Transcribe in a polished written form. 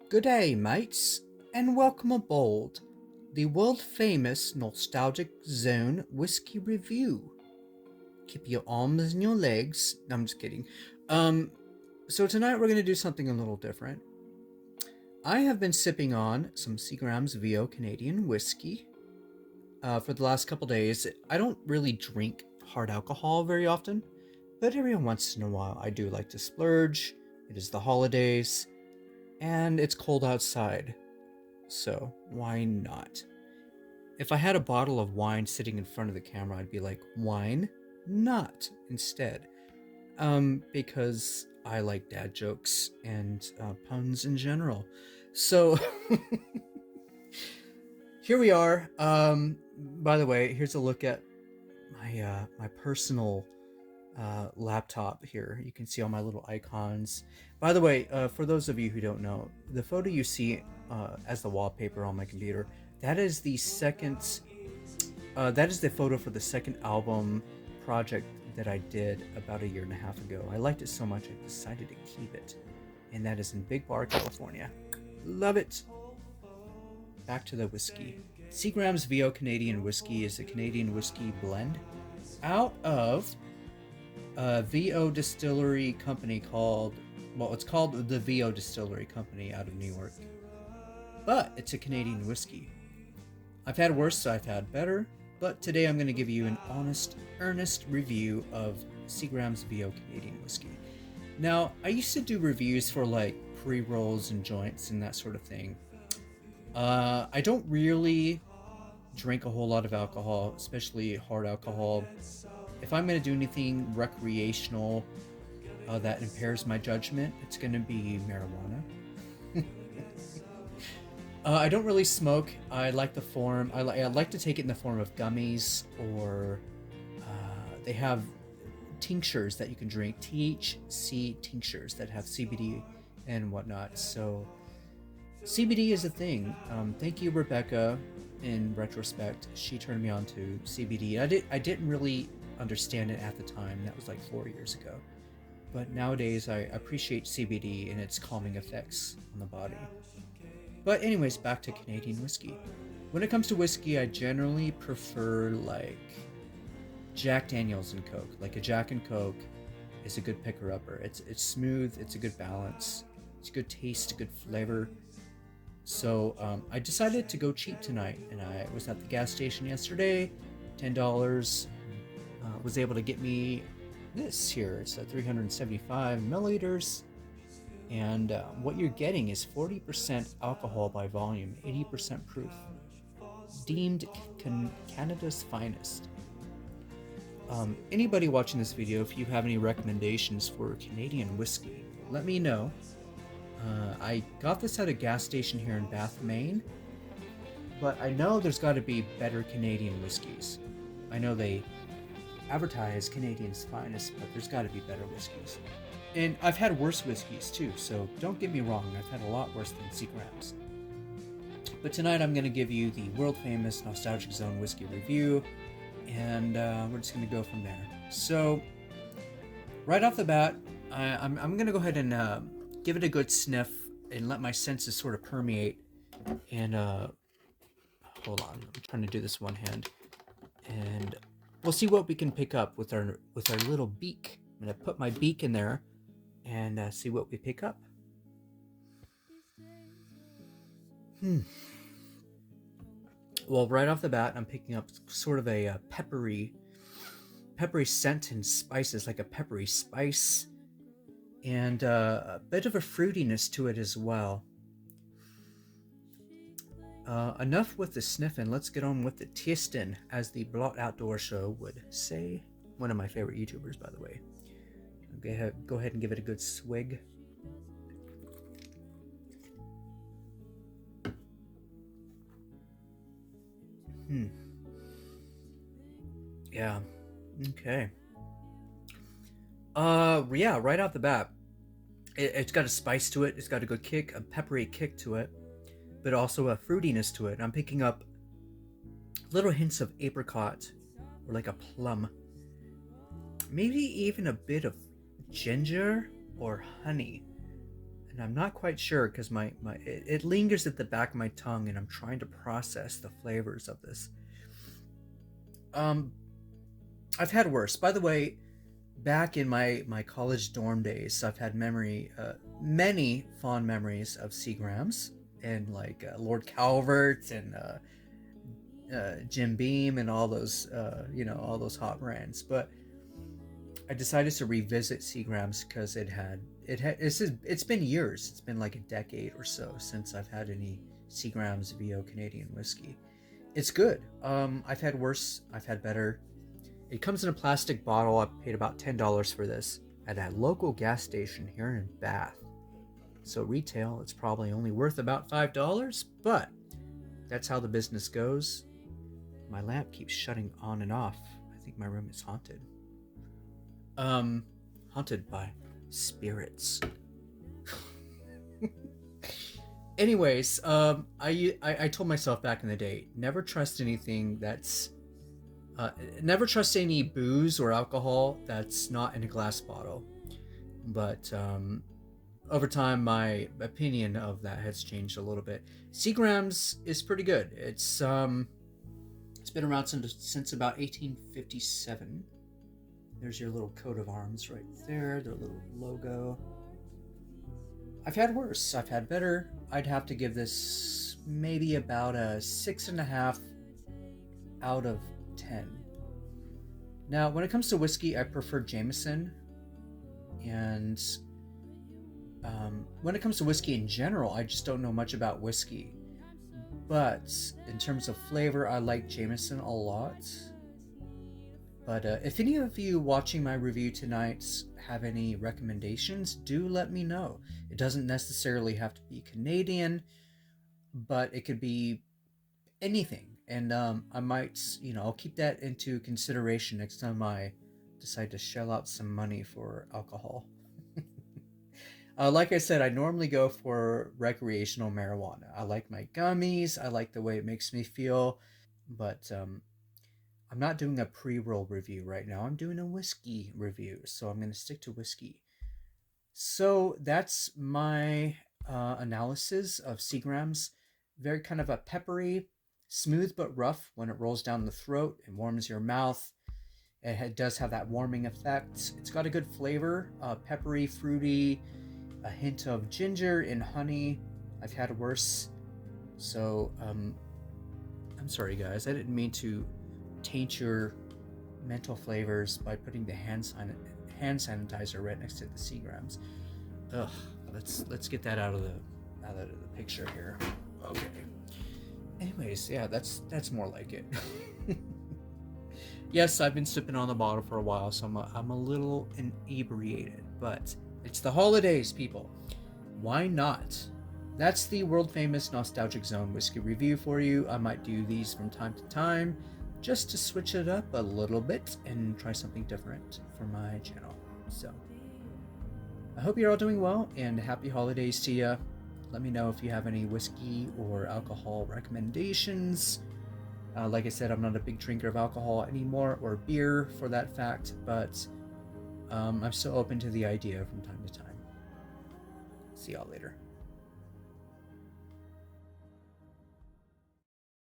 Good day, mates, and welcome aboard the world famous Nostalgic Zone Whiskey Review. Keep your arms and your legs. No, I'm just kidding. Um, so tonight we're going to do something a little different. I have been sipping on some Seagrams VO Canadian whiskey for the last couple days. I don't really drink hard alcohol very often, but every once in a while I do like to splurge. It is the holidays, and it's cold outside. So why not? If I had a bottle of wine sitting in front of the camera, I'd be like, wine, not instead. Because I like dad jokes and puns in general. So here we are. By the way, here's a look at my personal laptop here. You can see all my little icons. By the way, for those of you who don't know, the photo you see as the wallpaper on my computer, that is the photo for the second album project that I did about a year and a half ago. I liked it so much I decided to keep it, and that is in Big Bar, California. Love it. Back to the whiskey. Seagrams VO Canadian Whiskey is a Canadian whiskey blend out of a VO distillery company it's called the VO Distillery Company out of New York. But it's a Canadian whiskey. I've had worse, so I've had better, but today I'm going to give you an honest, earnest review of Seagrams VO Canadian whiskey. Now, I used to do reviews for like pre-rolls and joints and that sort of thing. I don't really drink a whole lot of alcohol, especially hard alcohol. If I'm going to do anything recreational that impairs my judgment, it's going to be marijuana. I don't really smoke. I like the form. I like to take it in the form of gummies, or they have tinctures that you can drink, THC tinctures that have CBD and whatnot. So CBD is a thing. Thank you, Rebecca. In retrospect, she turned me on to CBD. I didn't really understand it at the time. That was like 4 years ago. But nowadays, I appreciate CBD and its calming effects on the body. But anyways, back to Canadian whiskey. When it comes to whiskey, I generally prefer like Jack Daniels and Coke. Like a Jack and Coke is a good picker-upper. It's smooth, it's a good balance, it's a good taste, a good flavor. So I decided to go cheap tonight, and I was at the gas station yesterday, $10, was able to get me this here. It's a 375 milliliters. And what you're getting is 40% alcohol by volume, 80% proof. Deemed Canada's finest. Anybody watching this video, if you have any recommendations for Canadian whiskey, let me know. I got this at a gas station here in Bath, Maine, but I know there's got to be better Canadian whiskeys. I know they advertise Canadian's finest, but there's got to be better whiskeys. And I've had worse whiskeys too, so don't get me wrong, I've had a lot worse than Seagrams. But tonight I'm going to give you the world famous Nostalgic Zone whiskey review, and we're just going to go from there. So, right off the bat, I'm going to go ahead and give it a good sniff and let my senses sort of permeate. And hold on, I'm trying to do this one hand, and we'll see what we can pick up with our little beak. I'm going to put my beak in there and see what we pick up. Well, right off the bat, I'm picking up sort of a peppery scent and spices, like a peppery spice, and a bit of a fruitiness to it as well. Enough with the sniffing. Let's get on with the tasting, as the Blot Outdoor Show would say. One of my favorite YouTubers, by the way. Go ahead and give it a good swig. Yeah. Okay. Yeah, right off the bat, it's got a spice to it. It's got a good kick, a peppery kick to it, but also a fruitiness to it. I'm picking up little hints of apricot, or like a plum. Maybe even a bit of ginger or honey. and I'm not quite sure because it lingers at the back of my tongue, and I'm trying to process the flavors of this. Um, I've had worse. By the way, back in my college dorm days, I've had many fond memories of Seagrams and like Lord Calvert and Jim Beam and all those all those hot brands. But I decided to revisit Seagrams because it's been years. It's been like a decade or so since I've had any Seagrams VO Canadian whiskey. It's good. I've had worse. I've had better. It comes in a plastic bottle. I paid about $10 for this at a local gas station here in Bath. So retail, it's probably only worth about $5, but that's how the business goes. My lamp keeps shutting on and off. I think my room is haunted. Haunted by spirits. Anyways, I told myself back in the day, never trust anything that's never trust any booze or alcohol that's not in a glass bottle. But over time, my opinion of that has changed a little bit. Seagrams is pretty good. It's been around since about 1857. There's your little coat of arms right there, their little logo. I've had worse. I've had better. I'd have to give this maybe about a 6.5 out of 10. Now, when it comes to whiskey, I prefer Jameson. And when it comes to whiskey in general, I just don't know much about whiskey. But in terms of flavor, I like Jameson a lot. But if any of you watching my review tonight have any recommendations, do let me know. It doesn't necessarily have to be Canadian, but it could be anything. And I might, I'll keep that into consideration next time I decide to shell out some money for alcohol. Like I said, I normally go for recreational marijuana. I like my gummies. I like the way it makes me feel. But I'm not doing a pre-roll review right now. I'm doing a whiskey review. So I'm going to stick to whiskey. So that's my analysis of Seagrams. Very kind of a peppery, smooth but rough when it rolls down the throat. It warms your mouth. It does have that warming effect. It's got a good flavor, peppery, fruity, a hint of ginger and honey. I've had worse. So I'm sorry guys, I didn't mean to taint your mental flavors by putting the hand sanitizer right next to the Seagrams. Ugh, let's get that out of the picture here. Okay. Anyways, yeah, that's more like it. Yes, I've been sipping on the bottle for a while, so I'm a little inebriated, but it's the holidays, people. Why not? That's the world famous Nostalgic Zone whiskey review for you. I might do these from time to time just to switch it up a little bit and try something different for my channel. So I hope you're all doing well, and happy holidays to you. Let me know if you have any whiskey or alcohol recommendations. Like I said, I'm not a big drinker of alcohol anymore, or beer for that fact, but I'm still open to the idea from time to time. See y'all later.